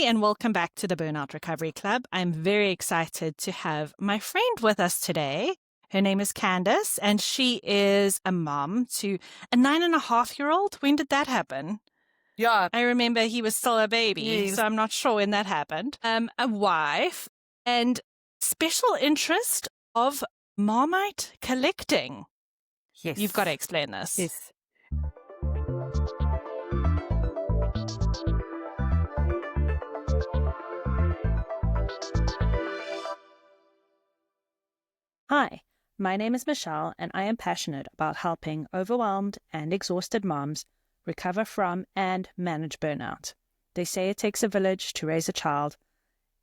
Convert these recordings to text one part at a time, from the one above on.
and welcome back to the Burnout Recovery Club. I'm very excited to have my friend with us today. Her name is Candice, and she is a mom to a 9.5-year-old. When did that happen? Yeah. I remember he was still a baby, Yes. so I'm not sure when that happened. A wife and special interest of Marmite collecting. Yes. You've got to explain this. Yes. Hi, my name is Michelle, and I am passionate about helping overwhelmed and exhausted moms recover from and manage burnout. They say it takes a village to raise a child,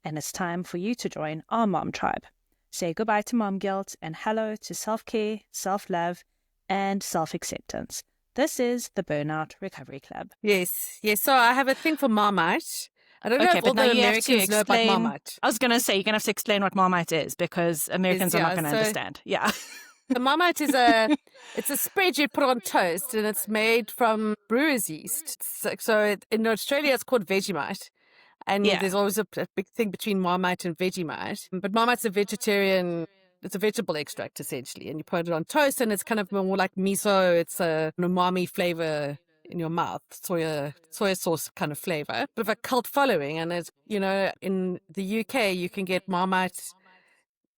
and it's time for you to join our mom tribe. Say goodbye to mom guilt and hello to self-care, self-love, and self-acceptance. This is the Burnout Recovery Club. Yes. So I have a thing for Marmite. I don't know if all now the you have to Americans know about explain. Marmite. I was going to say, you're going to have to explain what Marmite is because Americans are not going to understand. Yeah. The Marmite is it's a spread you put on toast, and it's made from brewer's yeast. So in Australia, it's called Vegemite. And there's always a big thing between Marmite and Vegemite. But Marmite's it's a vegetable extract, essentially. And you put it on toast, and it's kind of more like miso. It's an umami flavor in your mouth, soy sauce kind of flavor. Bit of a cult following. And it's, in the UK, you can get Marmite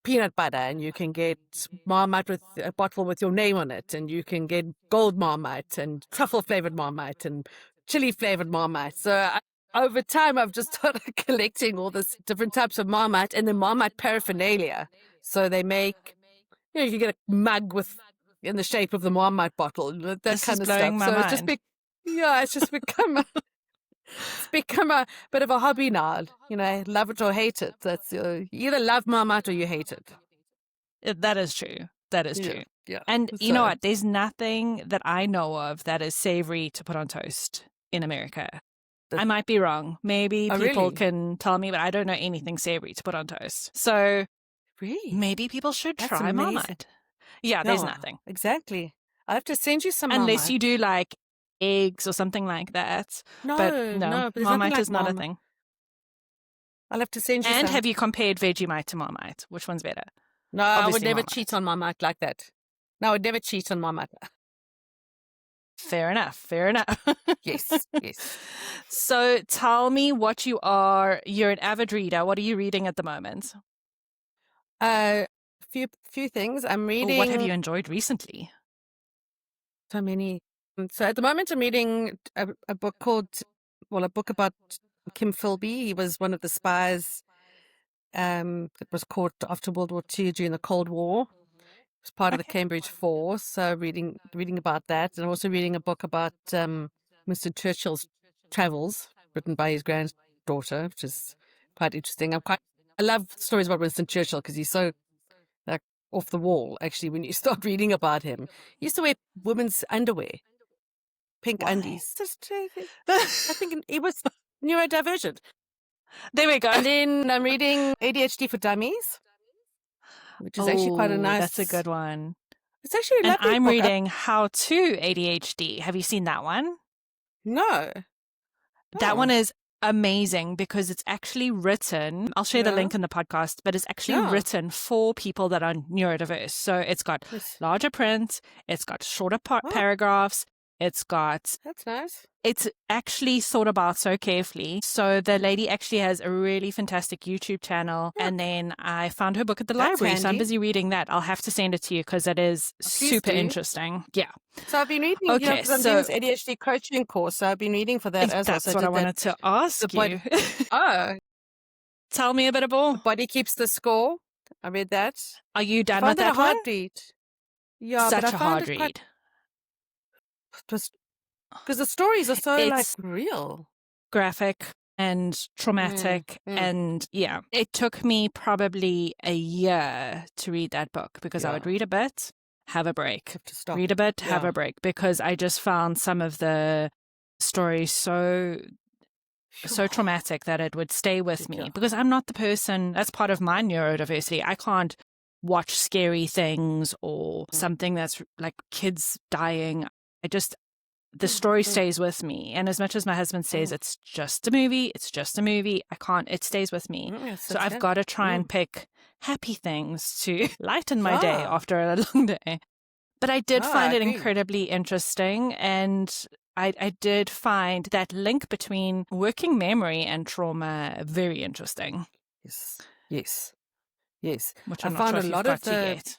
peanut butter, and you can get Marmite with a bottle with your name on it, and you can get gold Marmite and truffle flavored Marmite and chili flavored Marmite. So over time, I've just started collecting all this different types of Marmite and the Marmite paraphernalia. So they make, you can get a mug in the shape of the Marmite bottle, that this kind is of blowing stuff. my So mind. it's just become a bit of a hobby now. Love it or hate it. That's you either love Marmite or you hate it. That is true. That is true. Yeah. And you know what? There's nothing that I know of that is savory to put on toast in America. I might be wrong. Maybe people can tell me, but I don't know anything savory to put on toast. So maybe people should try Marmite. Yeah, there's nothing. Exactly. I'll have to send you some Unless Marmite. you do like eggs or something like that. No, but Marmite is not a thing. I'll have to send you some. And have you compared Vegemite to Marmite? Which one's better? No, Obviously I would never Marmite. cheat on Marmite like that. No, I would never cheat on Marmite. Fair enough. Yes. So tell me what you are. You're an avid reader. What are you reading at the moment? Few things. I'm reading. What have you enjoyed recently? So many. So at the moment, I'm reading a book about Kim Philby. He was one of the spies that was caught after World War II during the Cold War. He was part of the Cambridge Force. So reading about that, and also reading a book about Winston Churchill's travels, written by his granddaughter, which is quite interesting. I love stories about Winston Churchill because he's so off the wall, actually, when you start reading about him. He used to wear women's underwear, pink undies. I think he was neurodivergent. There we go. And then I'm reading ADHD for Dummies, which is actually quite a nice... That's a good one. It's actually a lovely And I'm book. reading How to ADHD. Have you seen that one? No. That one is amazing because it's actually written, I'll share the link in the podcast, but it's actually written for people that are neurodiverse. So it's got larger print, it's got shorter paragraphs, it's got... That's nice. It's actually thought about so carefully. So the lady actually has a really fantastic YouTube channel. And then I found her book at the library. Handy. So I'm busy reading that. I'll have to send it to you because it is super interesting. Yeah. So I've been reading, because I'm doing this ADHD coaching course. So I've been reading for that as well. That's what I wanted to ask you. Tell me a bit more. The Body Keeps the Score. I read that. Are you done with that one? one? Read. Yeah, Such but a hard read. Because the stories are so real, graphic and traumatic, and it took me probably a year to read that book because I would read a bit, have a break, read a bit, have a break, because I just found some of the stories so traumatic that it would stay with me because I'm not the person. That's part of my neurodiversity. I can't watch scary things or something that's like kids dying. the story stays with me. And as much as my husband says it's just a movie, it stays with me. So I've got to try and pick happy things to lighten my day after a long day. But I did find it incredibly interesting, and I did find that link between working memory and trauma very interesting. Yes. Which I'm not sure if you've got to get.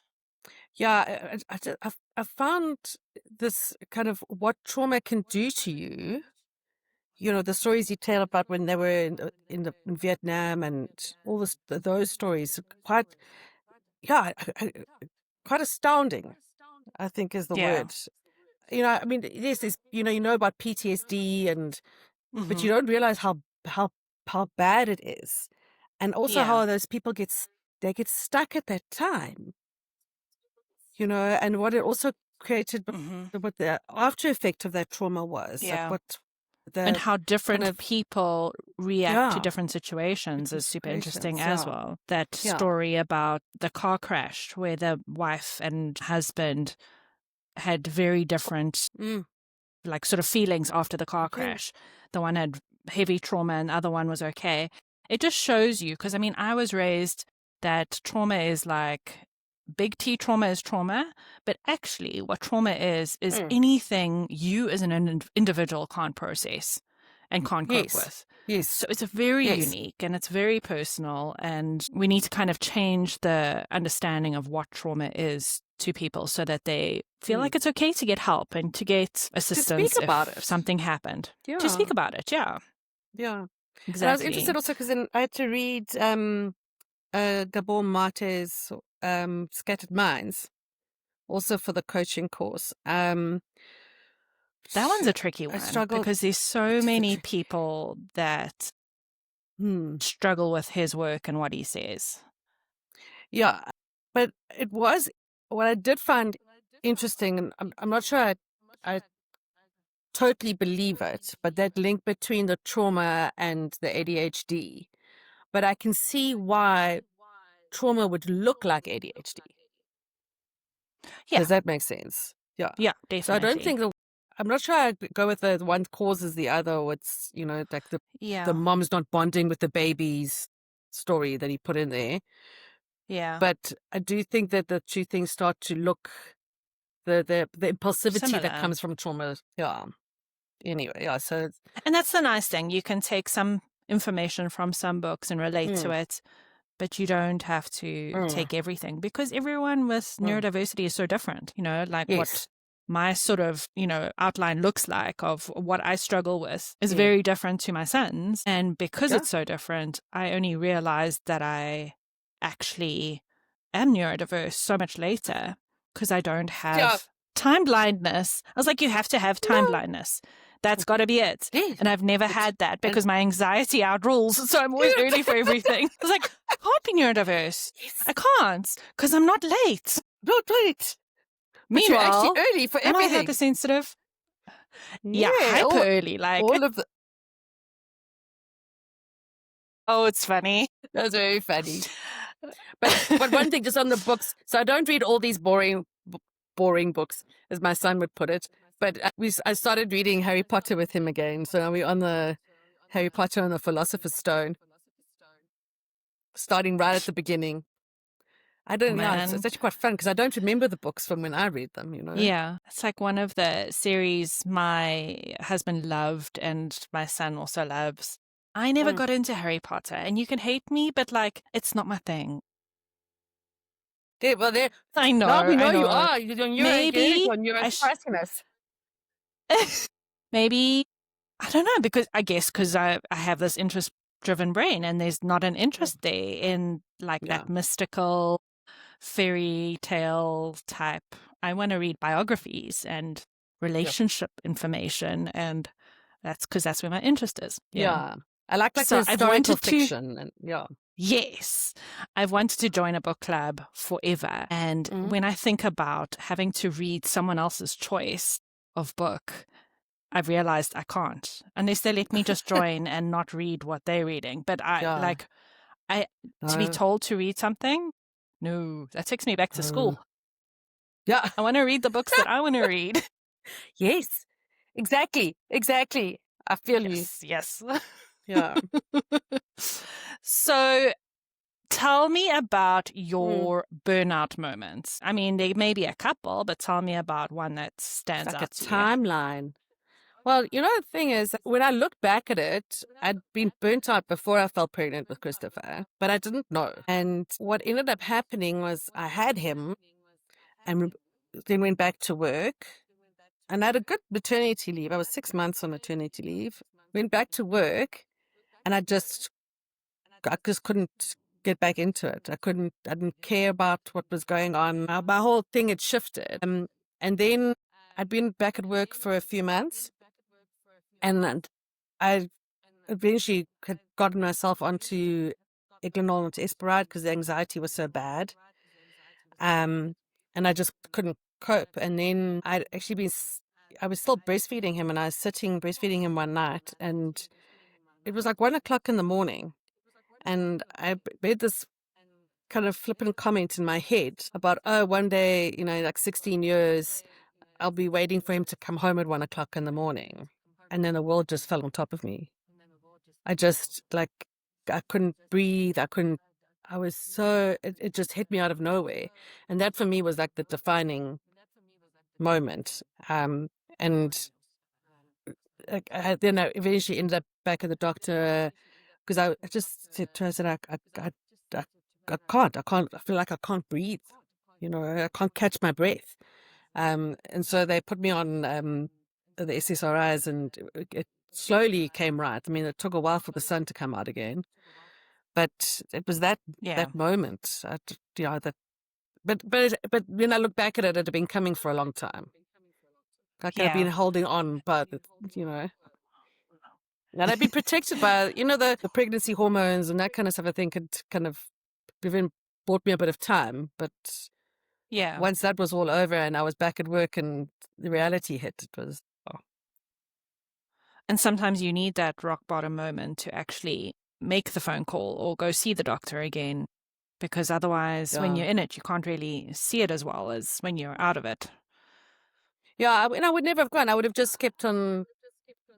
Yeah, I found this kind of what trauma can do to you. You know, the stories you tell about when they were in Vietnam and all those stories, quite astounding, I think is the word. You know, I mean, yes, there's, you know about PTSD but you don't realize how bad it is. And also how those people get stuck at that time. You know, and what it also created, what the after effect of that trauma was. And how different people react to different situations is super interesting as well. That story about the car crash where the wife and husband had very different like sort of feelings after the car crash. The one had heavy trauma and the other one was okay. It just shows you, because I mean, I was raised that trauma is like big T trauma is trauma, but actually what trauma is anything you as an individual can't process and can't cope with. Yes. So it's a very unique and it's very personal, and we need to kind of change the understanding of what trauma is to people so that they feel like it's okay to get help and to get assistance if something happened. To speak about it, Yeah. Exactly. And I was interested also because I had to read Gabor Mate's Scattered Minds, also for the coaching course. That one's a tricky one because there's so many people that struggle with his work and what he says. Yeah, but it was what I did find interesting, and I'm not sure I totally believe it, but that link between the trauma and the ADHD. But I can see why trauma would look like ADHD. Yeah. Does that make sense? Yeah. Yeah, definitely. So I don't think I'm not sure I'd go with the one causes the other, or it's, you know, like the mom's not bonding with the babies story that he put in there. Yeah. But I do think that the two things start to look the impulsivity similar that comes from trauma. Yeah. Anyway, so and that's the nice thing. You can take some information from some books and relate to it, but you don't have to take everything, because everyone with neurodiversity is so different. You know, like what my sort of, you know, outline looks like of what I struggle with is very different to my son's. And because it's so different, I only realized that I actually am neurodiverse so much later because I don't have time blindness. I was like, you have to have time blindness. That's got to be it. And I've never had that because my anxiety outrules. So I'm always early for everything. I was like, I can't be neurodiverse. I can't because I'm not late. Not late. Meanwhile, you're actually early for everything. Am I hypersensitive? Yeah, hyper early. Like all of the. Oh, it's funny. That's very funny. But one thing, just on the books. So I don't read all these boring books, as my son would put it. But I started reading Harry Potter with him again. So now we're on the Harry Potter and the Philosopher's Stone, starting right at the beginning. I don't know. It's actually quite fun because I don't remember the books from when I read them, you know. Yeah. It's like one of the series my husband loved and my son also loves. I never got into Harry Potter, and you can hate me, but like, it's not my thing. I know. No, we know you are. You're a spiciness. Maybe, I don't know, because I have this interest-driven brain, and there's not an interest there in like that mystical fairy tale type. I want to read biographies and relationship information, and that's because that's where my interest is. Yeah. I like so historical fiction. Yes. I've wanted to join a book club forever. And when I think about having to read someone else's choice of book, I've realized I can't, unless they let me just join and not read what they're reading. But to be told to read something, no, that takes me back to school. Yeah. I want to read the books that I want to read. Yes. Exactly. I feel you. Yes. Yeah. So tell me about your burnout moments. I mean, there may be a couple, but tell me about one that stands Like a out to you. timeline. Well, the thing is, when I look back at it, I'd been burnt out before I fell pregnant with Christopher, but I didn't know. And what ended up happening was I had him and then went back to work. And I had a good maternity leave. I was 6 months on maternity leave. Went back to work, and I just couldn't get back into it. I didn't care about what was going on. My whole thing had shifted. And then I'd been back at work for a few months, and I eventually had gotten myself onto Iglanol and Esperide because the anxiety was so bad. And I just couldn't cope. And then I was still breastfeeding him, and I was sitting breastfeeding him one night, and it was like 1 o'clock in the morning. And I made this kind of flippant comment in my head about, oh, one day, like 16 years, I'll be waiting for him to come home at 1 o'clock in the morning. And then the world just fell on top of me. I just, I couldn't breathe. It just hit me out of nowhere. And that for me was like the defining moment. And then I eventually ended up back at the doctor because I just said to her, I said, I can't. I feel like I can't breathe. I can't catch my breath. And so they put me on the SSRIs, and it slowly came right. I mean, it took a while for the sun to come out again, but it was that moment. But when I look back at it, it had been coming for a long time. Like I've been holding on, but and I've been protected by the pregnancy hormones and that kind of stuff. I think it kind of even bought me a bit of time, but once that was all over and I was back at work and the reality hit, it was. And sometimes you need that rock bottom moment to actually make the phone call or go see the doctor again, because otherwise, when you're in it, you can't really see it as well as when you're out of it. Yeah, I would never have gone. I would have just kept on.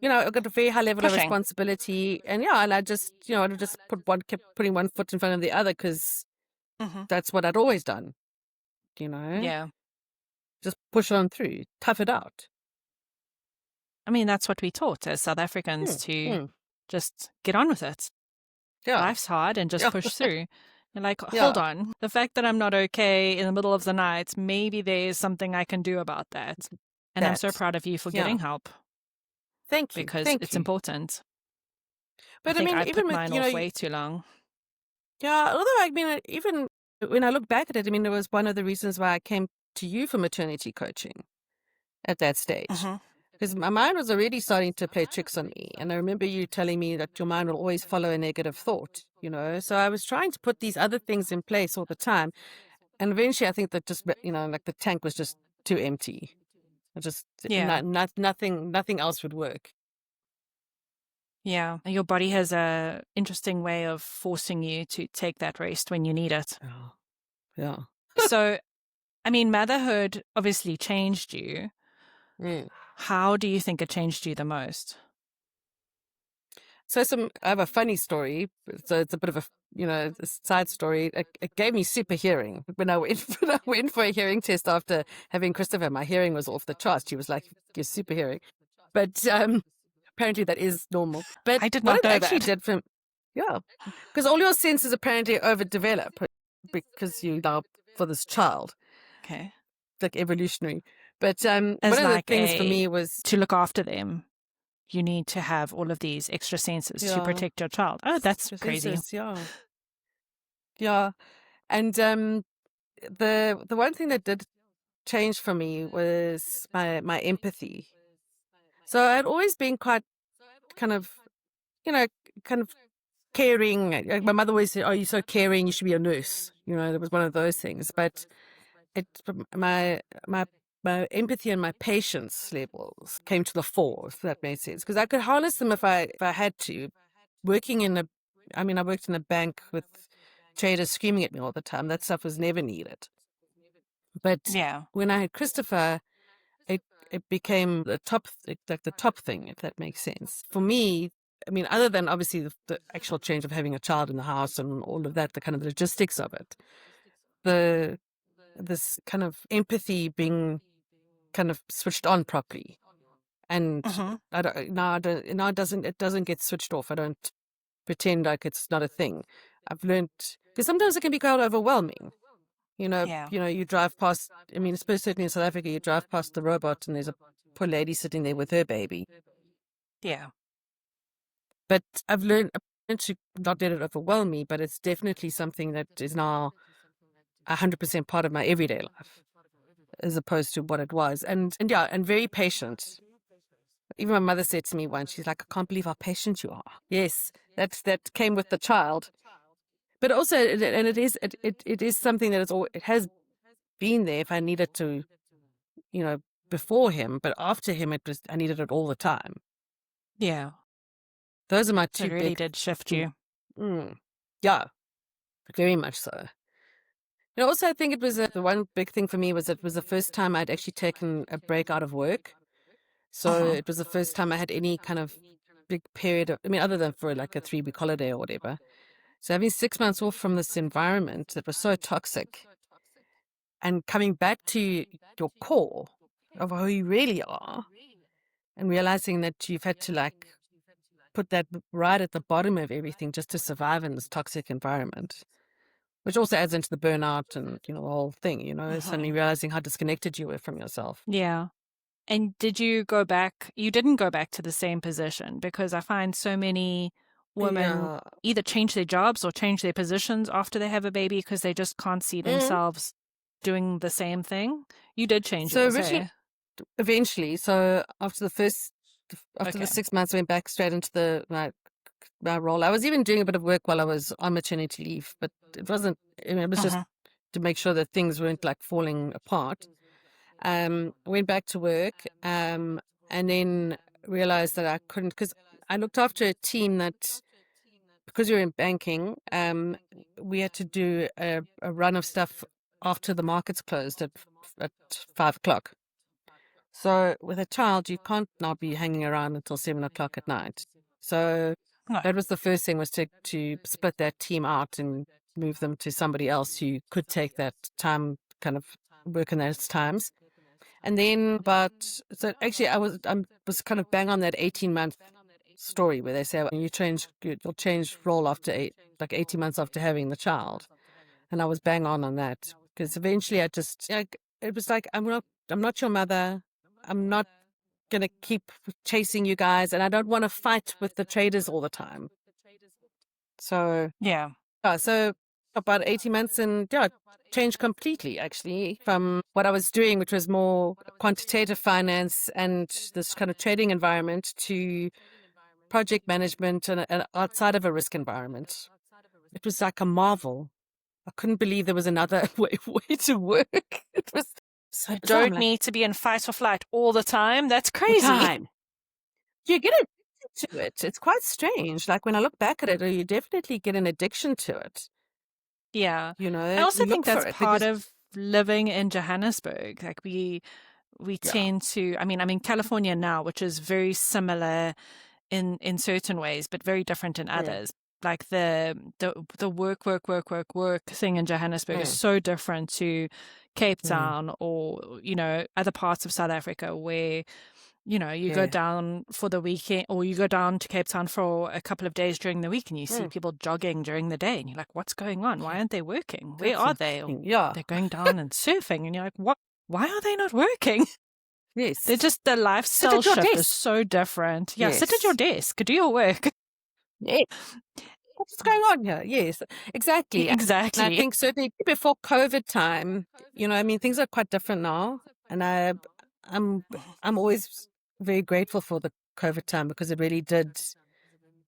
I got a very high level of responsibility, and I just, I'd have just kept putting one foot in front of the other because that's what I'd always done. Yeah. Just push on through, tough it out. I mean, that's what we taught as South Africans to just get on with it. Yeah. Life's hard and just push through. You're like, hold on. The fact that I'm not okay in the middle of the night, maybe there's something I can do about that. And I'm so proud of you for getting help. Thank you. Because it's important. But I think I even put mine off way too long. Yeah, although even when I look back at it, it was one of the reasons why I came to you for maternity coaching at that stage. Because my mind was already starting to play tricks on me. And I remember you telling me that your mind will always follow a negative thought, So I was trying to put these other things in place all the time. And eventually I think that just, like the tank was just too empty. Nothing else would work. Yeah. Your body has a interesting way of forcing you to take that rest when you need it. Oh, yeah. So, motherhood obviously changed you. How do you think it changed you the most? So I have a funny story. So it's a bit of a side story. It gave me super hearing when I went for a hearing test after having Christopher. My hearing was off the charts. She was like, "You're super hearing," but apparently that is normal. But I did not know actually that. did because all your senses apparently overdevelop because you now for this child. Okay, like evolutionary. But one of the things for me was to look after them. You need to have all of these extra senses to protect your child. Oh, that's crazy. Yeah. And the one thing that did change for me was my empathy. So I'd always been quite kind of caring. My mother always said, "Oh, you're so caring, you should be a nurse." It was one of those things. But my empathy and my patience levels came to the fore, if that made sense. Because I could harness them if I had to. I worked in a bank with traders screaming at me all the time. That stuff was never needed. But when I had Christopher, it became the top, like the top thing, if that makes sense. For me, I mean, other than obviously the actual change of having a child in the house and all of that, the kind of logistics of it, this kind of empathy being kind of switched on properly. And now it doesn't get switched off. I don't pretend like it's not a thing. I've learned, because sometimes it can be quite overwhelming. You drive past, I mean, especially certainly in South Africa, you drive past the robot and there's a poor lady sitting there with her baby. Yeah. But I've learned to not let it overwhelm me, but it's definitely something that is now 100% part of my everyday life, as opposed to what it was. And very patient. Even my mother said to me once, she's like, I can't believe how patient you are. Yes, that came with the child. But also, it is something that it has been there if I needed to, before him, but after him, I needed it all the time. Yeah. Those are my So two it really big. did shift you. Yeah, very much so. And also, I think it was the one big thing for me was it was the first time I'd actually taken a break out of work. So it was the first time I had any kind of big period of, I mean, other than for like a 3-week holiday or whatever. So having 6 months off from this environment that was so toxic and coming back to your core of who you really are and realizing that you've had to like put that right at the bottom of everything just to survive in this toxic environment, which also adds into the burnout and, the whole thing, suddenly realizing how disconnected you were from yourself. Yeah. And did you go back? You didn't go back to the same position, because I find so many women either change their jobs or change their positions after they have a baby because they just can't see themselves doing the same thing. You did change yours, eventually. So after the 6 months, I went back straight into my role. I was even doing a bit of work while I was on maternity leave, but it wasn't, it was just to make sure that things weren't like falling apart. I went back to work and then realized that I couldn't, because I looked after a team that, because we were in banking, we had to do a run of stuff after the markets closed at 5 o'clock. So with a child, you can't now be hanging around until 7 o'clock at night. So that was the first thing, was to split that team out and move them to somebody else who could take that time, kind of work in those times. And then, so actually I was kind of bang on that 18-month story where they say, well, you'll change role after 18 months after having the child. And I was bang on that, because eventually I just, it was like, I'm not your mother. I'm not going to keep chasing you guys. And I don't want to fight with the traders all the time. So, so about 18 months and changed completely, actually, from what I was doing, which was more quantitative finance and this kind of trading environment, to project management and outside of a risk environment. It was like a marvel. I couldn't believe there was another way to work. It was so you don't need to be in fight or flight all the time. That's crazy. You get addicted to it. It's quite strange. Like when I look back at it, you definitely get an addiction to it. Yeah. I also think that's part of living in Johannesburg. Like we tend to, I mean, I'm in California now, which is very similar in certain ways, but very different in others. Like the work thing in Johannesburg is so different to Cape Town or, other parts of South Africa where, you go down for the weekend, or you go down to Cape Town for a couple of days during the week and you see people jogging during the day and you're like, what's going on? Why aren't they working? Where are they? They're going down and surfing. And you're like, what? Why are they not working? Yes. They're just, the lifestyle shift is so different. Yeah, sit at your desk, do your work. Yeah. What's going on here? Yes, exactly. Exactly. And I think certainly before COVID time, I mean, things are quite different now. And I'm always very grateful for the COVID time, because it really did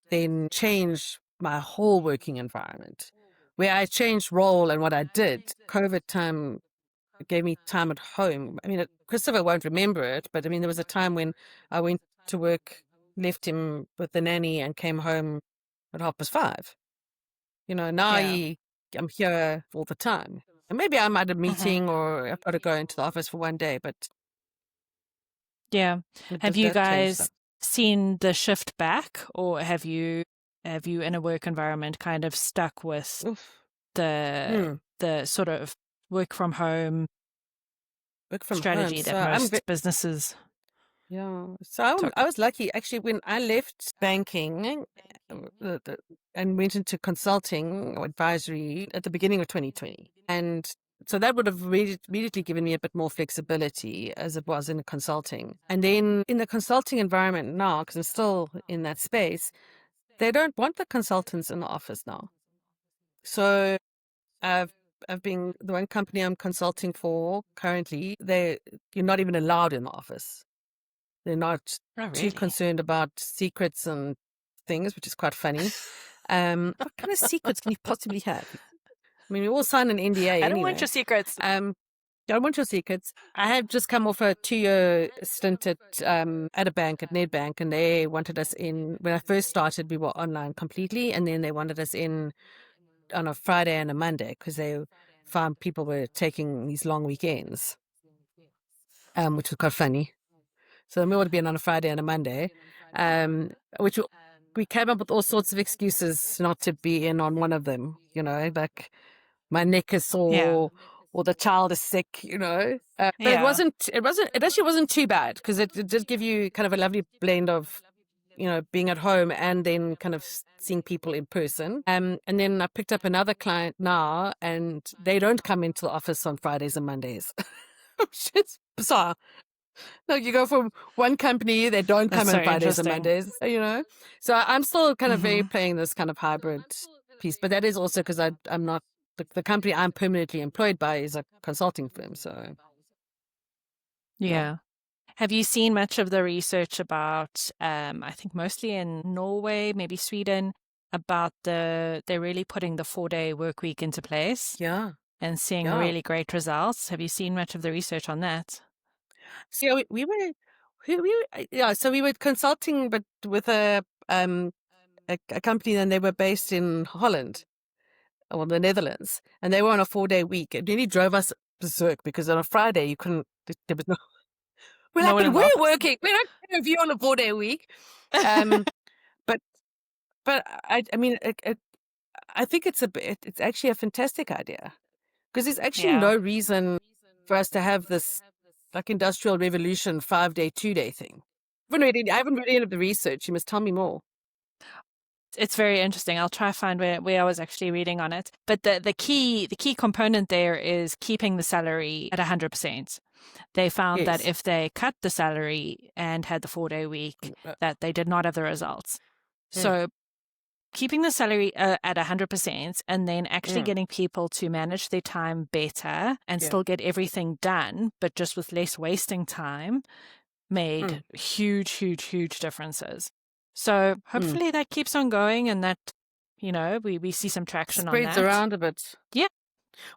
then change my whole working environment. Where I changed role and what I did, COVID time gave me time at home. I mean, Christopher won't remember it, but I mean, there was a time when I went to work, left him with the nanny, and came home at 5:30. Now I'm here all the time. And maybe I'm at a meeting or I've got to go into the office for one day, but Yeah. Have you That changed guys stuff. seen the shift back, or have you in a work environment kind of stuck with Oof. the sort of work from home Work from home. strategy that most businesses So I was lucky actually when I left banking and went into consulting or advisory at the beginning of 2020. And so that would have immediately given me a bit more flexibility as it was in consulting. And then in the consulting environment now, because I'm still in that space, they don't want the consultants in the office now. So I've been the one company I'm consulting for currently, you're not even allowed in the office. They're not too concerned about secrets and things, which is quite funny. What kind of secrets can you possibly have? I mean, we all sign an NDA anyway. I don't want your secrets. Don't want your secrets. I have just come off a 2-year stint at a bank, at Nedbank, and they wanted us in. When I first started, we were online completely, and then they wanted us in on a Friday and a Monday because they found people were taking these long weekends, which was quite funny. So we would have been on a Friday and a Monday, which we came up with all sorts of excuses not to be in on one of them, like my neck is sore or the child is sick, But it actually wasn't too bad because it did give you kind of a lovely blend of, being at home and then kind of seeing people in person. And then I picked up another client now and they don't come into the office on Fridays and Mondays. Which is bizarre. Like you go from one company, they don't come on Fridays and Mondays, So I'm still kind of very playing this kind of hybrid piece, but that is also because I'm not, the company I'm permanently employed by is a consulting firm, so. Yeah. Have you seen much of the research about, I think mostly in Norway, maybe Sweden, about they're really putting the 4-day work week into place? Yeah. And seeing really great results. Have you seen much of the research on that? So we were consulting, but with a company, and they were based in Holland or the Netherlands, and they were on a 4-day week. It really drove us berserk because on a Friday you couldn't. There was no. We're like, we're working. We're not going to view on a 4-day week. But I mean, I think it's actually a fantastic idea because there's actually no reason for us to have this like industrial revolution 5-day, 2-day thing. I haven't read any of the research. You must tell me more. It's very interesting. I'll try to find where I was actually reading on it. But the key component there is keeping the salary at 100%. They found that if they cut the salary and had the 4-day week, that they did not have the results. So keeping the salary at 100% and then actually getting people to manage their time better and still get everything done, but just with less wasting time, made huge, huge, huge differences. So hopefully that keeps on going and that, we see some traction on that. Spreads around a bit. Yeah.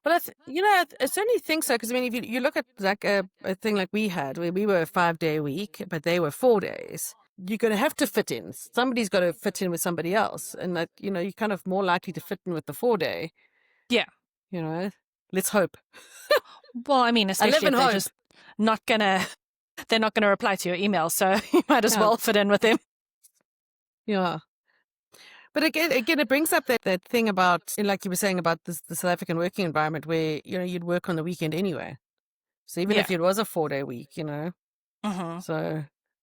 Well, I certainly think so. Because, I mean, if you look at like a thing like we had, where we were a 5-day week, but they were 4 days, you're going to have to fit in. Somebody's got to fit in with somebody else. And that, you're kind of more likely to fit in with the 4-day. Yeah. Let's hope. Well, I mean, especially if they're just they're not going to reply to your email. So you might as well fit in with them. Yeah. But again, it brings up that thing about, like you were saying, about the South African working environment where, you'd work on the weekend anyway. So even if it was a 4-day week, so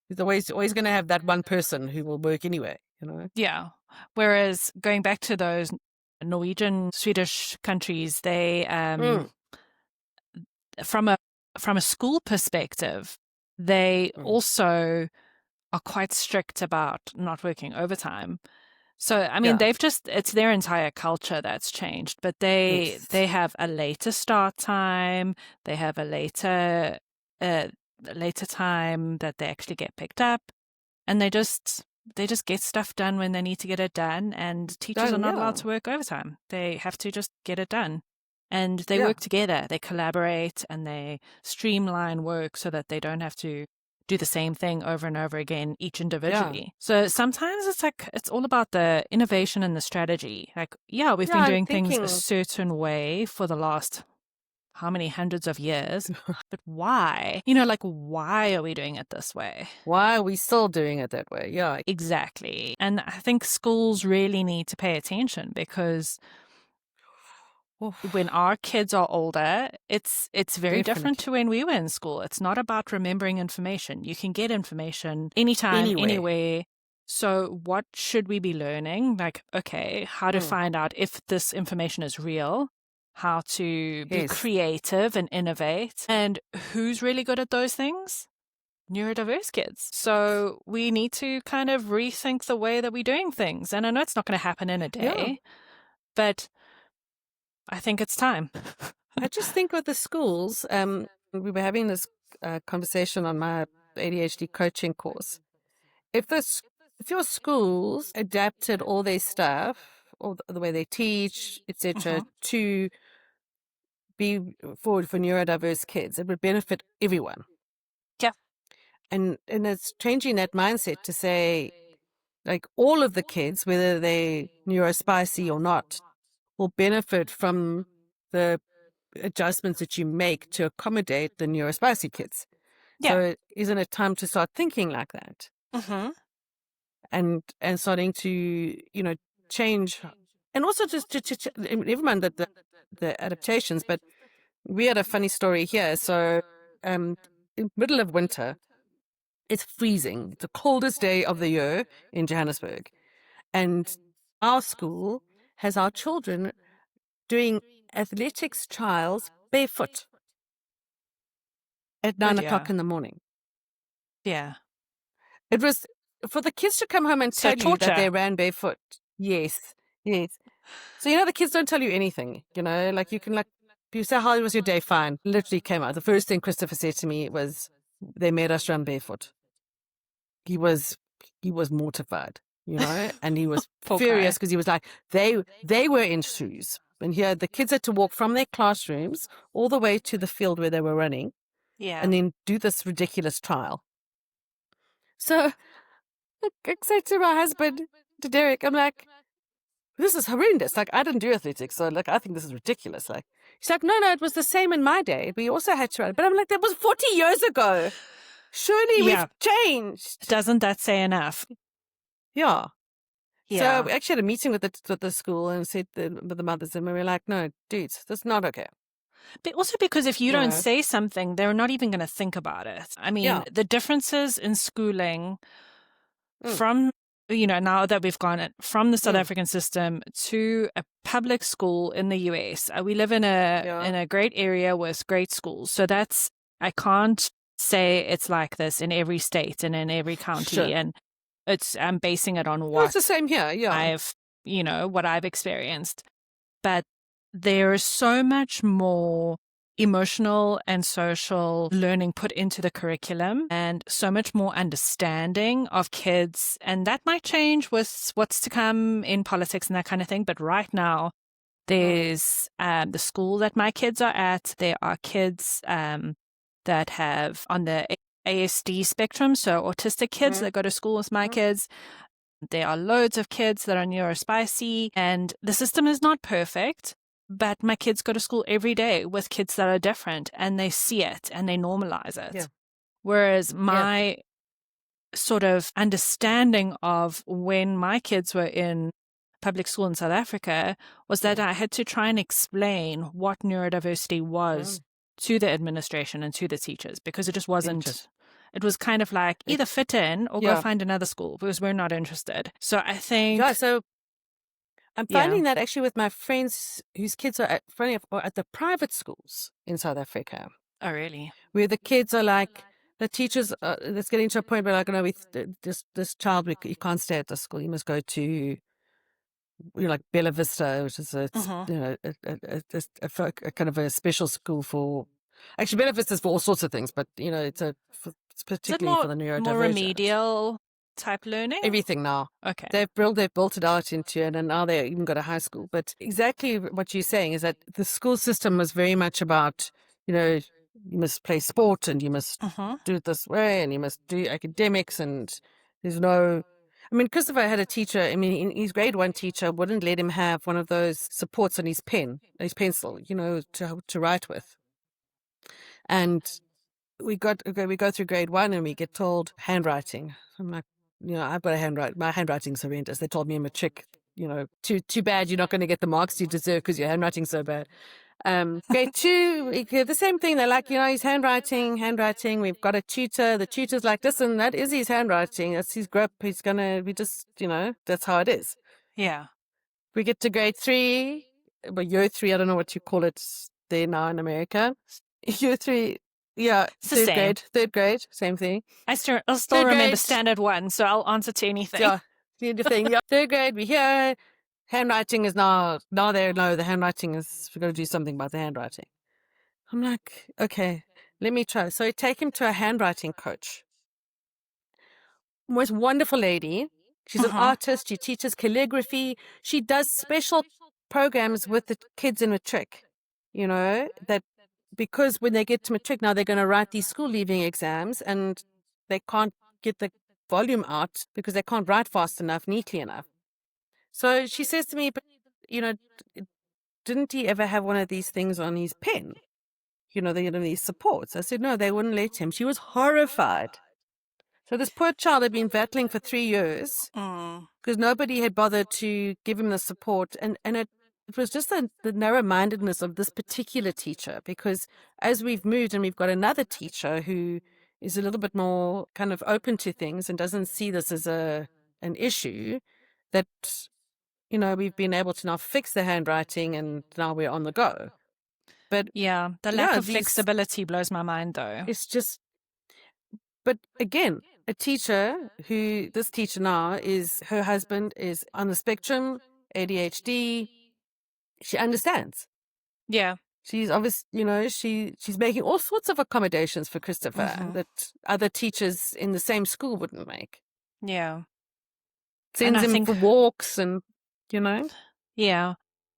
there's always going to have that one person who will work anyway, Yeah. Whereas going back to those Norwegian, Swedish countries, they, from a school perspective, they also are quite strict about not working overtime. So, I mean, it's their entire culture that's changed, but they have a later start time. They have a later time that they actually get picked up, and they just get stuff done when they need to get it done. And teachers are not allowed to work overtime. They have to just get it done. And they work together. They collaborate and they streamline work so that they don't have to do the same thing over and over again, each individually. Yeah. So sometimes it's all about the innovation and the strategy. Like, we've been doing things a certain way for the last how many hundreds of years. But why? You know, like, why are we doing it this way? Why are we still doing it that way? Yeah. Exactly. And I think schools really need to pay attention, because when our kids are older, it's very different to when we were in school. It's not about remembering information. You can get information anytime, anywhere. So what should we be learning? Like, okay, how to find out if this information is real, how to be creative and innovate, and who's really good at those things? Neurodiverse kids. So we need to kind of rethink the way that we're doing things. And I know it's not going to happen in a day, but I think it's time. I just think with the schools, we were having this conversation on my ADHD coaching course. If your schools adapted all their stuff, or the way they teach, etc., to be forward for neurodiverse kids, it would benefit everyone. Yeah. And it's changing that mindset to say, like, all of the kids, whether they're neurospicy or not, will benefit from the adjustments that you make to accommodate the neurospicy kids. Yeah. So isn't it time to start thinking like that? And starting to, change, and also just to never mind the adaptations, but we had a funny story here. So in the middle of winter, it's freezing. It's the coldest day of the year in Johannesburg. And our school has our children doing athletics trials barefoot at 9 o'clock in the morning. Yeah. It was for the kids to come home and tell you that they ran barefoot. Yes. So, the kids don't tell you anything, like you can, like, you say, how was your day? Fine. Literally came out. The first thing Christopher said to me was, they made us run barefoot. He was mortified, and he was furious because he was like, they were in shoes. And here the kids had to walk from their classrooms all the way to the field where they were running. Yeah. And then do this ridiculous trial. So I said to my husband, to Derek, I'm like, this is horrendous. Like, I didn't do athletics, so, like, I think this is ridiculous. Like, he's like, no, it was the same in my day. We also had to run. But I'm like, that was 40 years ago. Surely we've changed. Doesn't that say enough? Yeah. Yeah. So we actually had a meeting with the school and said with the mothers, and we were like, no, dudes, that's not okay. But also because if you don't say something, they're not even going to think about it. I mean, the differences in schooling from, now that we've gone from the South African system to a public school in the US, we live in a great area with great schools. So I can't say it's like this in every state and in every county. And I'm basing it on what it's the same here. Yeah. what I've experienced. But there is so much more emotional and social learning put into the curriculum, and so much more understanding of kids. And that might change with what's to come in politics and that kind of thing. But right now, there's the school that my kids are at. There are kids that have on the ASD spectrum, so autistic kids that go to school with my kids. There are loads of kids that are neurospicy, and the system is not perfect. But my kids go to school every day with kids that are different, and they see it and they normalize it. Yeah. Whereas my sort of understanding of when my kids were in public school in South Africa was that I had to try and explain what neurodiversity was to the administration and to the teachers, because it just wasn't. It was kind of like either fit in or go find another school, because we're not interested. So I think... Yeah, so I'm finding that actually with my friends whose kids are at the private schools in South Africa. Oh, really? Where the kids are like, the teachers, it's getting to a point where, like, no, this child, you can't stay at the school. You must go to, like Bella Vista, which is a kind of a special school for... Actually, Bella Vista is for all sorts of things, but, it's particularly for the neurodiverse. More remedial type learning? Everything now. Okay. They've built it out into it, and now they even got a high school. But exactly what you're saying is that the school system was very much about, you must play sport, and you must do it this way, and you must do academics, and there's no... I mean, Christopher had a teacher, his grade 1 teacher wouldn't let him have one of those supports on his pencil, to write with. And we go through grade 1 and we get told handwriting. I'm like, I've got my handwriting's horrendous. They told me in matric, too bad you're not going to get the marks you deserve because your handwriting's so bad. Grade 2, we get the same thing. They're like, his handwriting. We've got a tutor. The tutor's like, listen, that is his handwriting. That's his grip. He's going to be just, that's how it is. Yeah. We get to grade 3, year 3, I don't know what you call it there now in America. Year 3, yeah, it's the same. Third grade, same thing. I'll still remember standard 1, so I'll answer to anything. Yeah, yeah. Third grade, we hear handwriting is now there. No, the handwriting is, we've got to do something about the handwriting. I'm like, okay, let me try. So I take him to a handwriting coach. Most wonderful lady. She's an artist. She teaches calligraphy. She does special programs with the kids in matric, that because when they get to matric now, they're going to write these school leaving exams and they can't get the volume out because they can't write fast enough, neatly enough. So she says to me, but, didn't he ever have one of these things on his pen? These supports. I said, no, they wouldn't let him. She was horrified. So this poor child had been battling for 3 years because nobody had bothered to give him the support. And it was just the narrow-mindedness of this particular teacher, because as we've moved and we've got another teacher who is a little bit more kind of open to things and doesn't see this as an issue, that, we've been able to now fix the handwriting and now we're on the go. But yeah, the lack of flexibility blows my mind, though. It's just, but again, a teacher this teacher now her husband is on the spectrum, ADHD. She understands. Yeah. She's obviously, she's making all sorts of accommodations for Christopher that other teachers in the same school wouldn't make. Yeah. Sends him for walks and, Yeah.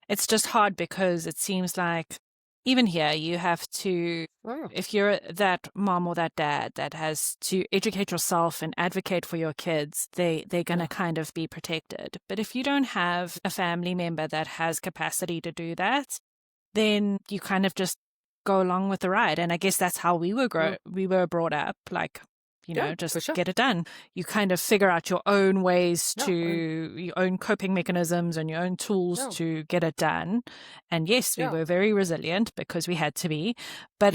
It's just hard because it seems like even here you have to, if you're that mom or that dad that has to educate yourself and advocate for your kids, they're going to kind of be protected. But if you don't have a family member that has capacity to do that, then you kind of just go along with the ride. And I guess that's how we were brought up, like, just get it done. You kind of figure out your own ways your own coping mechanisms and your own tools to get it done. And yes, we were very resilient because we had to be, but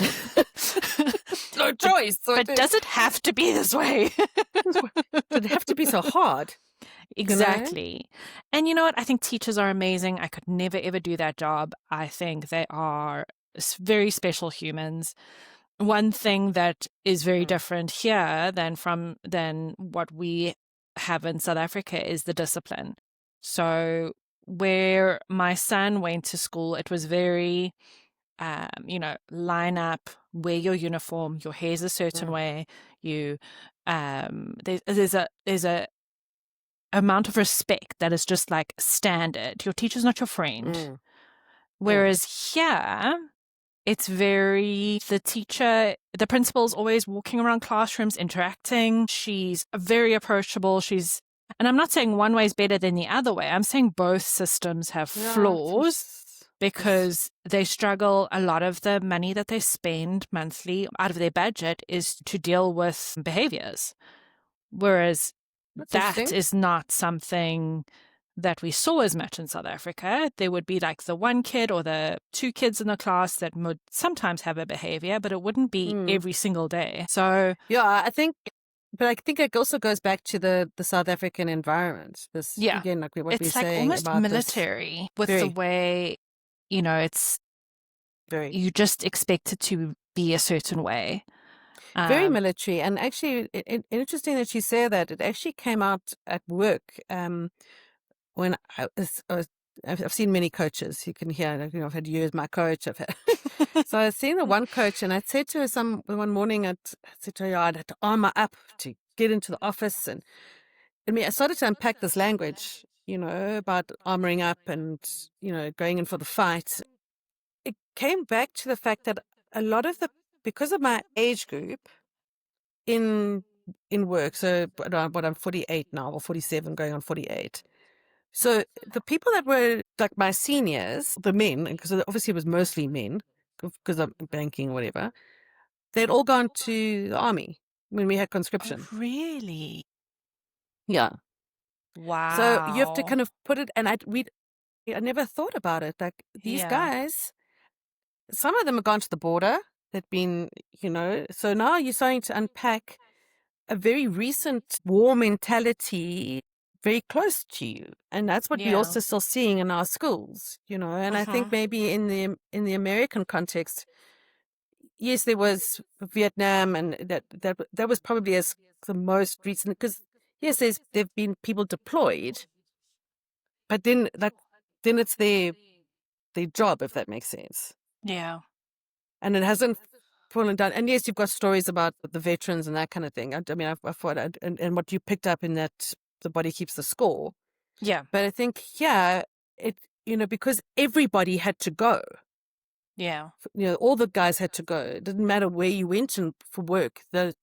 no choice. But does it have to be this way? Does it have to be so hard? Exactly. And you know what? I think teachers are amazing. I could never, ever do that job. I think they are very special humans. One thing that is very different here than what we have in South Africa is the discipline. So where my son went to school, it was very, line up, wear your uniform, your hair's a certain way. You, there's a amount of respect that is just like standard. Your teacher's not your friend. Whereas here, it's the principal's always walking around classrooms, interacting. She's very approachable. And I'm not saying one way is better than the other way. I'm saying both systems have flaws because they struggle. A lot of the money that they spend monthly out of their budget is to deal with behaviors. Whereas that is not something that we saw as much in South Africa. There would be like the one kid or the two kids in the class that would sometimes have a behavior, but it wouldn't be every single day. So I think it also goes back to the South African environment. Again, like what it's we're like saying almost about military with the way, it's very, you just expect it to be a certain way. Very military. And actually, interesting that you say that. It actually came out at work. When I've seen many coaches, you can hear, I've had you as my coach. So I've seen the one coach, and I said to her one morning, I said to her, I'd had to armor up to get into the office. And I started to unpack this language, about armoring up and, going in for the fight. It came back to the fact that a lot of because of my age group in work, so I'm 48 now, or 47, going on 48. So the people that were like my seniors, the men, because obviously it was mostly men, because I'm banking or whatever, they'd all gone to the army when we had conscription. Oh, really? Yeah. Wow. So you have to kind of put it, and I never thought about it. Like these guys, some of them have gone to the border. They've been, so now you're starting to unpack a very recent war mentality very close to you. And that's what we're also still seeing in our schools, and I think maybe in the American context, yes, there was Vietnam, and that was probably as the most recent, because yes, there've been people deployed, but then it's their job, if that makes sense. Yeah. And it hasn't fallen down. And yes, you've got stories about the veterans and that kind of thing. I mean, I thought, and what you picked up in that, the body keeps the score. Yeah. But I think, because everybody had to go. Yeah. All the guys had to go. It didn't matter where you went for work. That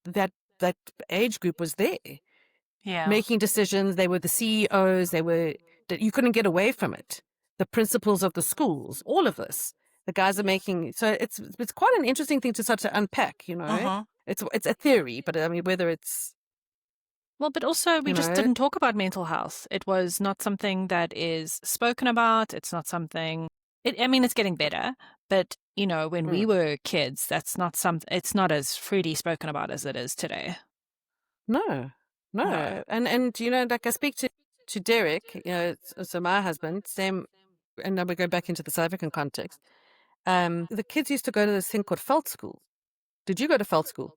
age group was there. Yeah. Making decisions. They were the CEOs. You couldn't get away from it. The principals of the schools, all of this. The guys are making, so it's quite an interesting thing to start to unpack, It's a theory, but I mean, whether it's... Well, but also we just didn't talk about mental health. It was not something that is spoken about. It's not something, it's getting better, but when we were kids, it's not as freely spoken about as it is today. No. And like I speak to Derek, so my husband, Sam, and now we go back into the South African context. The kids used to go to this thing called Felt School. Did you go to Felt School?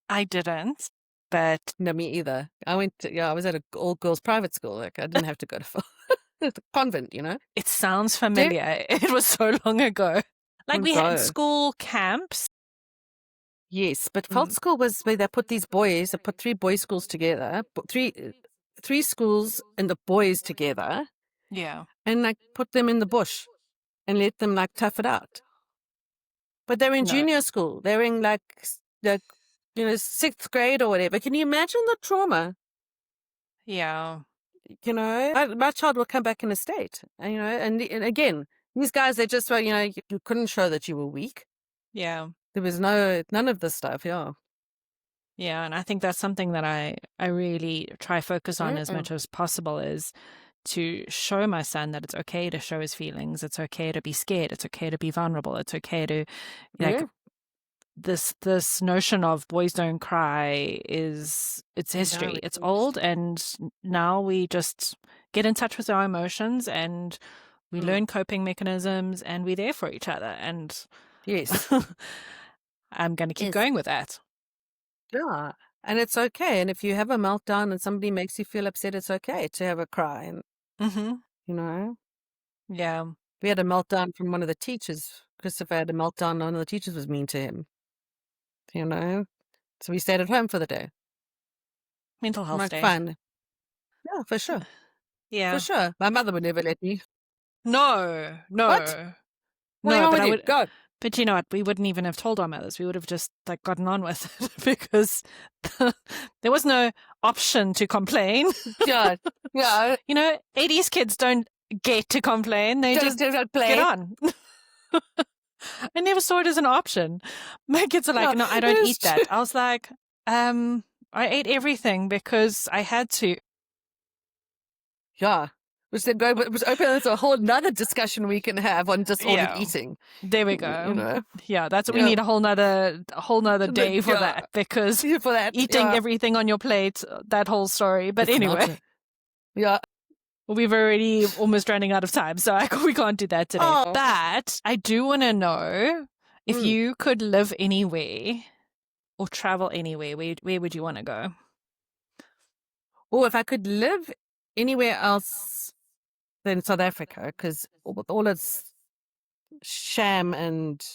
I didn't, but... No, me either. I was at an all-girls private school. Like, I didn't have to go to the convent, It sounds familiar. It was so long ago. Like, we had school camps. Yes, but Felt School was where they put these boys, they put 3 boys' schools together, put three schools and the boys together. Yeah. And like put them in the bush and let them like tough it out. But they're in junior school. They're in like 6th grade or whatever. Can you imagine the trauma? Yeah. My child will come back in a state. And again, these guys, they just, you couldn't show that you were weak. Yeah. There was none of this stuff. Yeah. Yeah. And I think that's something that I really try focus on as much as possible, is to show my son that it's okay to show his feelings. It's okay to be scared. It's okay to be vulnerable. It's okay to, this notion of boys don't cry it's history. It's old, and now we just get in touch with our emotions and we learn coping mechanisms, and we're there for each other. And yes, I'm going to keep going with that. Yeah, and it's okay. And if you have a meltdown and somebody makes you feel upset, it's okay to have a cry. And yeah, we had a meltdown from one of the teachers. Christopher had a meltdown. One of the teachers was mean to him. So we stayed at home for the day. Mental health day. Fun. Yeah, for sure. Yeah, for sure. My mother would never let me. No. What? No, but I would. God. But you know what? We wouldn't even have told our mothers. We would have just gotten on with it because there was no option to complain. Yeah. 80s kids don't get to complain. They just get on. I never saw it as an option. My kids are like, no, I don't eat that. I was like, I ate everything because I had to. Yeah. Which then was open as a whole nother discussion we can have on disordered eating. There we go. Yeah, that's what we need, a whole nother day for that, because eating everything on your plate, that whole story. But anyway. Yeah. We've already almost running out of time, so we can't do that today. Oh. But I do want to know, if you could live anywhere or travel anywhere, where would you want to go? Oh, if I could live anywhere else than South Africa, because with all its sham and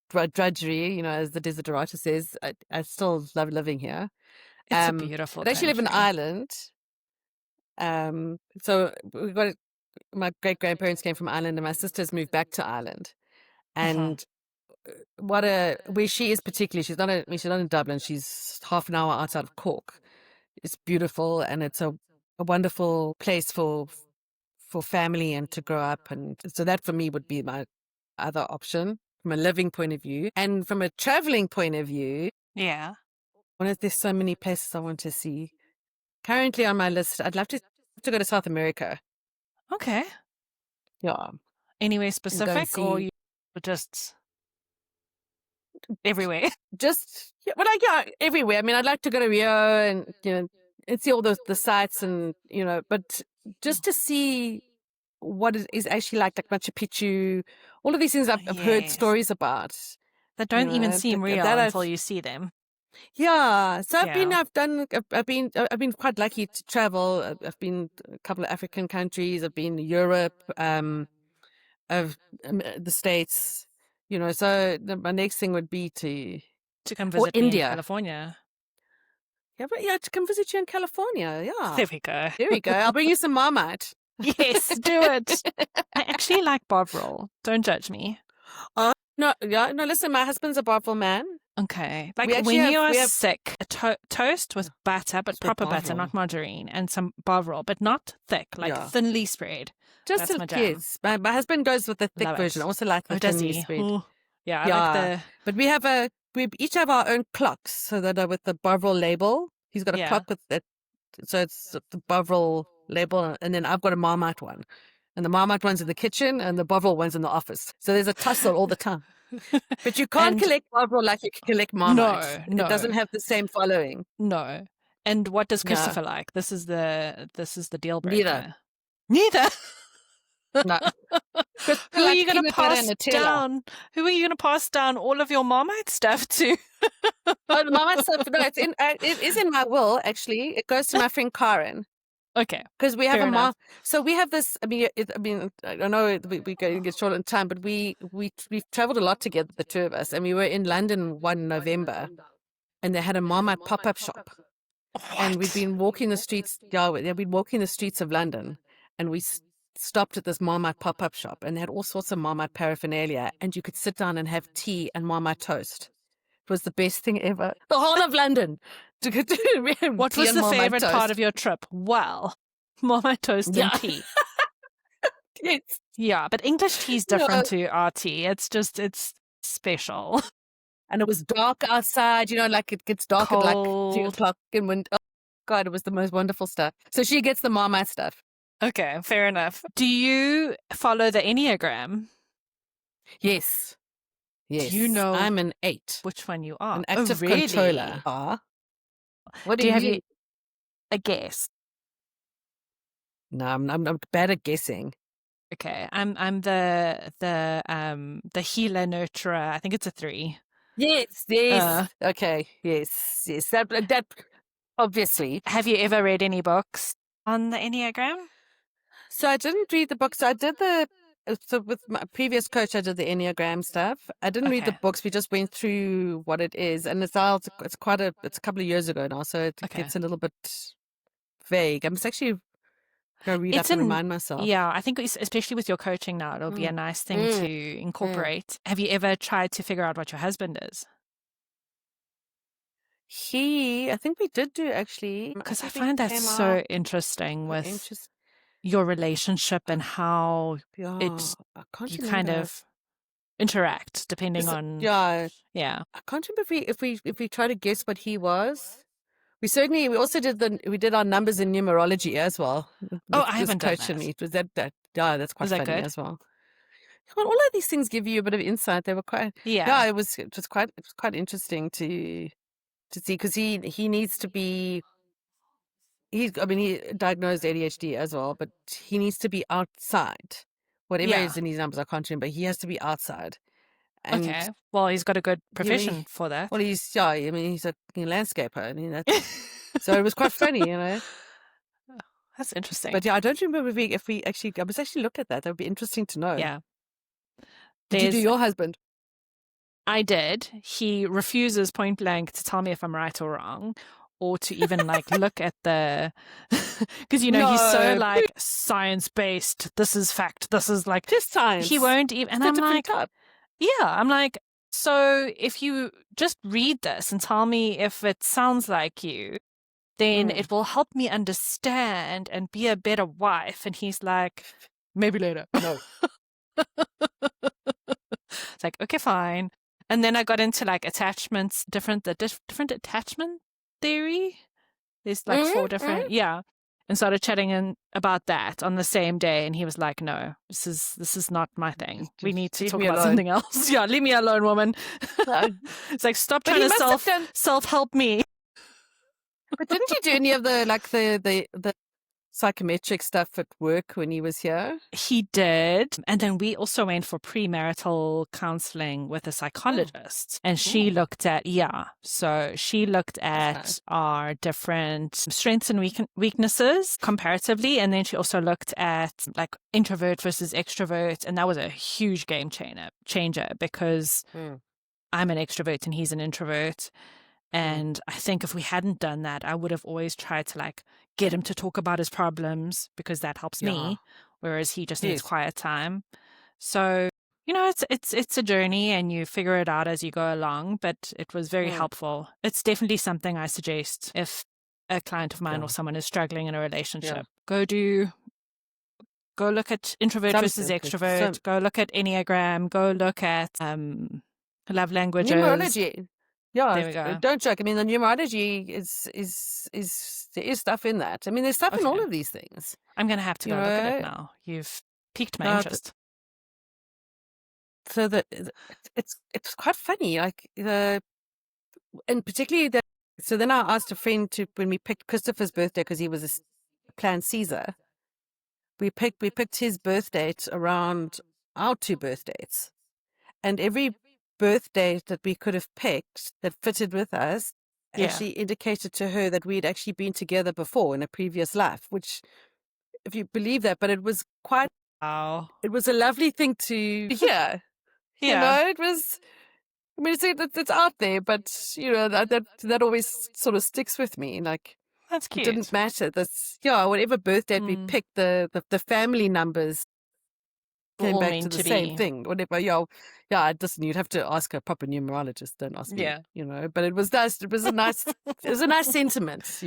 drudgery, as the desiderata says, I still love living here. It's a beautiful I actually live in Ireland. So we got my great grandparents came from Ireland, and my sisters moved back to Ireland. And where she is particularly, she's not in Dublin. She's half an hour outside of Cork. It's beautiful, and it's a wonderful place for family and to grow up. And so that for me would be my other option. from a living point of view. And from a traveling point of view, Yeah. there's so many places I want to see. Currently on my list, I'd love to go to South America. Okay. Yeah. Anywhere specific, or you just everywhere? Just, everywhere. I mean, I'd like to go to Rio and, and see all the sites and, but just to see what it is actually like Machu Picchu, all of these things I've heard stories about. That don't even seem real until you see them. Yeah. So I've been quite lucky to travel. I've been a couple of African countries. I've been to Europe, of the States, so my next thing would be to come visit me India. in California. Yeah, to come visit you in California. Yeah. There we go. There we go. I'll bring you some Marmite. Yes, do it. I actually like Bovril. Don't judge me. No, listen, my husband's a Bovril man. Okay. Like when you are sick, a toast with butter, but proper butter, not margarine, and some Bovril, but not thick, like thinly spread. Just That's my jam. Yes. My husband goes with the thick version. I also like the thinly spread. Ooh. Yeah, I like But we each have our own clocks, so that are with the Bovril label. He's got a clock with it, so it's the Bovril label, and then I've got a Marmite one. And the Marmite one's in the kitchen, and the Bovril one's in the office. So there's a tussle all the time. But you can't collect Bovril like you can collect Marmite. No. It doesn't have the same following. No. And what does Christopher like? This is the deal breaker. Neither. No. Who are you going to pass down? Who are you going to pass down all of your Marmite stuff to? The Marmite stuff. No, it is in my will. Actually, it goes to my friend Karen. Okay, because we have so we have this. I mean, I know we get short on time, but we've traveled a lot together, the two of us, and we were in London one November, and they had a Marmite pop-up shop, and we've been walking the streets. Yeah, we've been walking the streets of London, and we stopped at this Marmite pop-up shop, and they had all sorts of Marmite paraphernalia, and you could sit down and have tea and Marmite toast. It was the best thing ever. The whole of London. What was the favorite part of your trip? Well, Marmite toast and tea. Yes. Yeah, but English tea is different to our tea. It's special. And it was dark outside, like it gets dark at like 2:00 in winter. Oh, God, it was the most wonderful stuff. So she gets the Marmite stuff. Okay, fair enough. Do you follow the Enneagram? Yes. Yes. Do you know I'm an 8. Which one you are? An active really? controller. What do you have a guess? No, I'm bad at guessing. Okay, I'm the healer nurturer. I think it's a 3. Yes. Okay. Yes. That obviously. Have you ever read any books on the Enneagram? So I didn't read the books. So I did with my previous coach, I did the Enneagram stuff. I didn't read the books. We just went through what it is, and it's a couple of years ago now, so it gets a little bit vague. I'm actually going to read up and remind myself. Yeah, I think especially with your coaching now, it'll be a nice thing to incorporate. Have you ever tried to figure out what your husband is? I think we did do actually. Because I find that so interesting with your relationship and how you kind of interact depending on I can't remember if we try to guess what he was. We also did our numbers in numerology as well. I haven't done that. Was that that's quite funny good? as well. Well, all of these things give you a bit of insight. They were quite it was quite interesting to see, because he needs to be. He diagnosed ADHD as well, but he needs to be outside. Whatever is in his numbers, I can't remember. He has to be outside. And okay. Well, he's got a good profession for that. Well, he's a landscaper. So it was quite funny, That's interesting. But I don't remember if we actually. I was actually looked at that. That would be interesting to know. Yeah. Did you do your husband? I did. He refuses point blank to tell me if I'm right or wrong, or to even look at the, because he's so science-based. This is fact. This is just science. He won't even. And I'm like, I'm like, so if you just read this and tell me if it sounds like you, then it will help me understand and be a better wife. And he's like, maybe later. No. It's like, okay, fine. And then I got into like attachments, different attachment theory. There's like 4 different, and started chatting about that on the same day. And he was like, no, this is not my thing. We need to leave talk me about alone. something else. Yeah, leave me alone, woman. It's like, stop But trying he to must have done- self-help me. But didn't you do any of the psychometric stuff at work when he was here? He did. And then we also went for premarital counseling with a psychologist. And she looked at, so she looked at our different strengths and weaknesses comparatively. And then she also looked at like introvert versus extrovert. And that was a huge game changer because I'm an extrovert and he's an introvert. And I think if we hadn't done that, I would have always tried to like get him to talk about his problems because that helps me, whereas he just needs quiet time. So, it's a journey and you figure it out as you go along, but it was very helpful. It's definitely something I suggest if a client of mine or someone is struggling in a relationship. Go look at introvert versus extrovert. Go look at Enneagram. Go look at love languages. Numerology. Yeah, there we go. Don't joke. I mean, the numerology is there is stuff in that. I mean, there's stuff in all of these things. I'm going to have to go look at it now. You've piqued my interest. So it's quite funny, like and particularly that. So then I asked a friend when we picked Christopher's birthday because he was a planned Caesar. We picked his birth date around our 2 birth dates, and every birth date that we could have picked that fitted with us actually indicated to her that we'd actually been together before in a previous life, which, if you believe that, but it was quite, it was a lovely thing to hear. It was, I mean, it's out there, but, that always sort of sticks with me. Like, that's cute. It didn't matter. Whatever birth date we picked, the family numbers came back to the same thing. Whatever, you'd have to ask a proper numerologist. Don't ask me. But it was nice. It was a nice sentiment.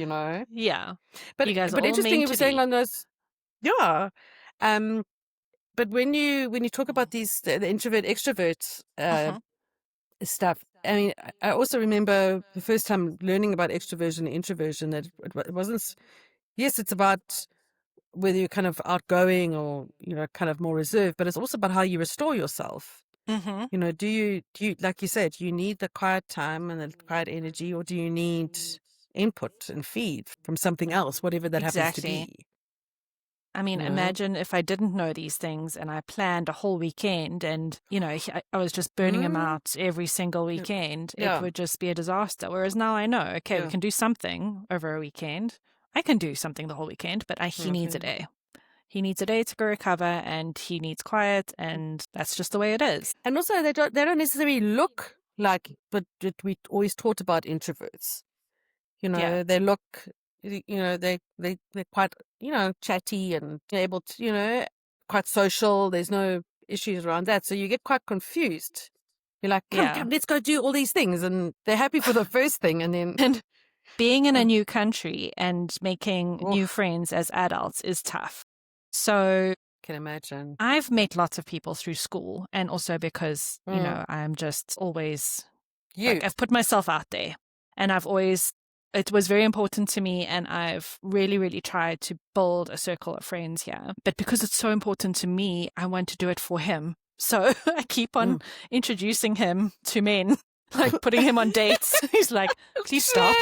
Yeah. But you guys are all interesting. You were saying be. on those. Yeah. But when you talk about the introvert extrovert stuff, I mean, I also remember the first time learning about extroversion and introversion that it wasn't. Yes, it's about whether you're kind of outgoing or, kind of more reserved, but it's also about how you restore yourself. Do you, like you said, do you need the quiet time and the quiet energy, or do you need input and feed from something else, whatever that happens to be? I mean, imagine if I didn't know these things and I planned a whole weekend and, I was just burning him out every single weekend. It would just be a disaster. Whereas now I know, okay, we can do something over a weekend. I can do something the whole weekend, but he needs a day. He needs a day to go recover, and he needs quiet, and that's just the way it is. And also, they don't necessarily look like, but we always taught about introverts. They look, they're quite, chatty and able to, quite social. There's no issues around that, so you get quite confused. You're like, come, let's go do all these things, and they're happy for the first thing, and then. Being in a new country and making new friends as adults is tough. So can imagine. I've met lots of people through school, and also because, I'm just always, I've put myself out there, and it was very important to me, and I've really, really tried to build a circle of friends here. But because it's so important to me, I want to do it for him. So I keep on introducing him to men, like putting him on dates. He's like, please stop.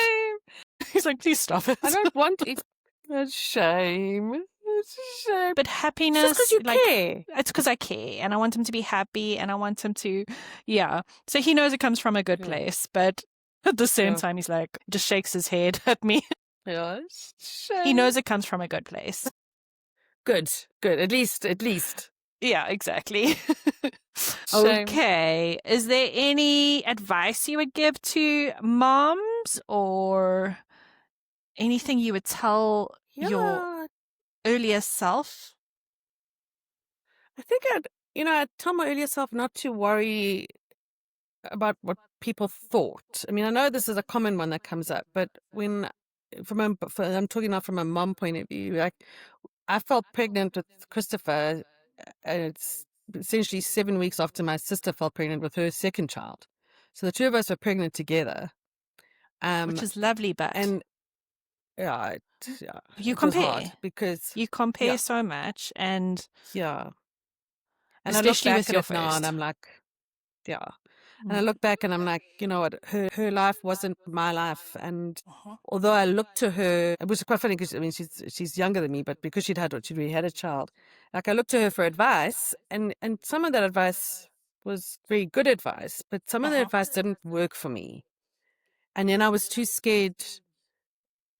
He's like, please stop it. I don't want it. It's shame. It's a shame. But happiness. It's just because you care. It's because I care, and I want him to be happy, and I want him to, So he knows it comes from a good place, but at the same time, he's like, just shakes his head at me. Yeah, it's shame. He knows it comes from a good place. Good. At least. Yeah, exactly. Okay. Is there any advice you would give to moms, or anything you would tell your earlier self? I think I'd tell my earlier self not to worry about what people thought. I mean, I know this is a common one that comes up, but I'm talking now from a mom point of view. Like, I felt pregnant with Christopher, and essentially 7 weeks after my sister fell pregnant with her second child. So the two of us were pregnant together. Which is lovely, but and you it compare. was hard because you compare so much, and and I look especially back with at your it now, and first. I'm like, and I look back and I'm like, you know what, her life wasn't my life, and although I looked to her, it was quite funny because I mean she's younger than me, but because she'd already had a child, like I looked to her for advice, and some of that advice was very good advice, but some of the advice didn't work for me, and then I was too scared,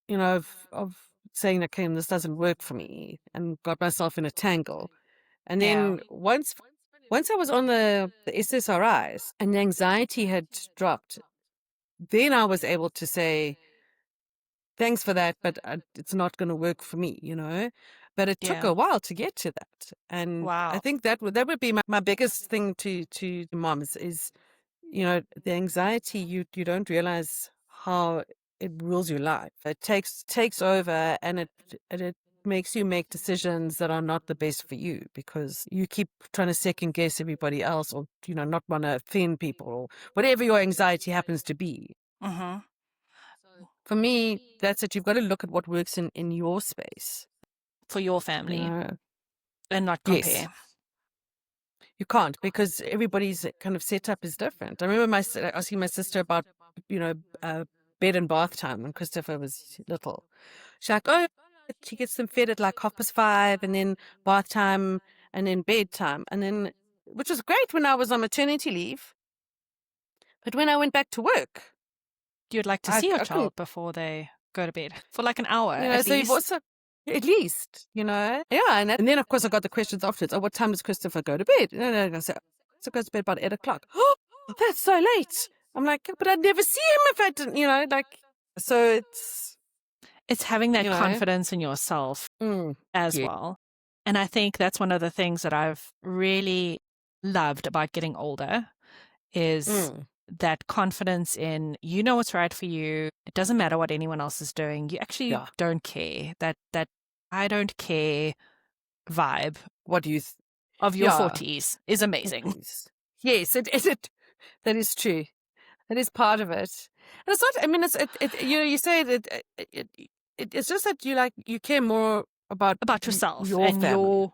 you know, of saying, okay, this doesn't work for me, and got myself in a tangle. And then once I was on the SSRIs and the anxiety had dropped, then I was able to say, thanks for that, but it's not going to work for me, you know. But it took a while to get to that. And I think that would be my biggest thing to moms is, you know, the anxiety, you don't realize how it rules your life. It takes over, and it makes you make decisions that are not the best for you because you keep trying to second guess everybody else, or, you know, not want to offend people, or whatever your anxiety happens to be. For me, that's it. You've got to look at what works in your space. For your family. You know? And not compare. Yes. You can't, because everybody's kind of setup is different. I remember asking my sister about, you know, bed and bath time when Christopher was little. She's like, oh, she gets them fed at like 5:30, and then bath time, and then bedtime, and then, which was great when I was on maternity leave. But when I went back to work, you'd like to see your child before they go to bed for like an hour, you know, at so least. You've also, at least, you know. Yeah, and then of course I got the questions afterwards. Oh, what time does Christopher go to bed? No, I said, so goes to bed about 8 o'clock. Oh, that's so late. I'm like, but I'd never see him if I didn't, you know, like, so it's having that confidence in yourself as well. And I think that's one of the things that I've really loved about getting older is that confidence in, you know what's right for you. It doesn't matter what anyone else is doing. You actually don't care. That I don't care vibe. What do you of your 40s is amazing. Yes, that is true. That is part of it. And it's not, I mean, you know, you say that it's just that you care more about yourself your and family.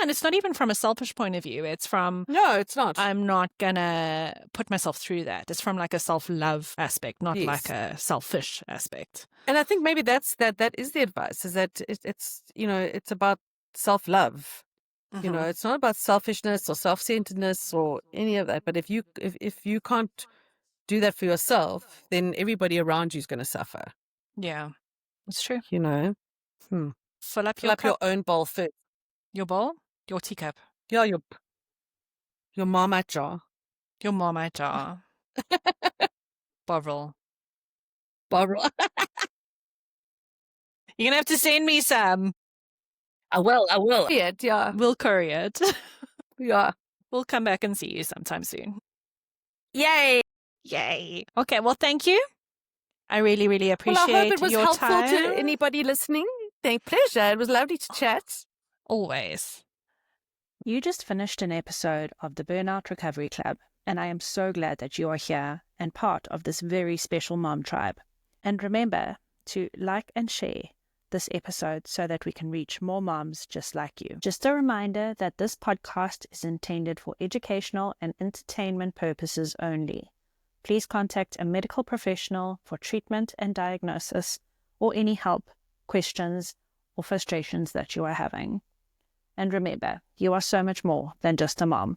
And it's not even from a selfish point of view. It's from, no, it's not. I'm not gonna put myself through that. It's from like a self-love aspect, not like a selfish aspect. And I think maybe that is the advice, is that it's, you know, it's about self-love. You know, it's not about selfishness or self-centeredness or any of that. But if you can't do that for yourself, then everybody around you is going to suffer. Yeah, it's true. You know, fill up your own bowl first. Your bowl, your teacup. Yeah, your marmite jar. Your marmite jar. Bovril. You're gonna have to send me some. I will. Yeah. We'll curry it. Yeah. We'll come back and see you sometime soon. Yay. Okay, well, thank you. I really, really appreciate your time. Well, I hope it was helpful to anybody listening. Pleasure. It was lovely to chat. Always. You just finished an episode of the Burnout Recovery Club, and I am so glad that you are here and part of this very special mom tribe. And remember to like and share this episode so that we can reach more moms just like you. Just a reminder that this podcast is intended for educational and entertainment purposes only. Please contact a medical professional for treatment and diagnosis, or any help, questions, or frustrations that you are having. And remember, you are so much more than just a mom.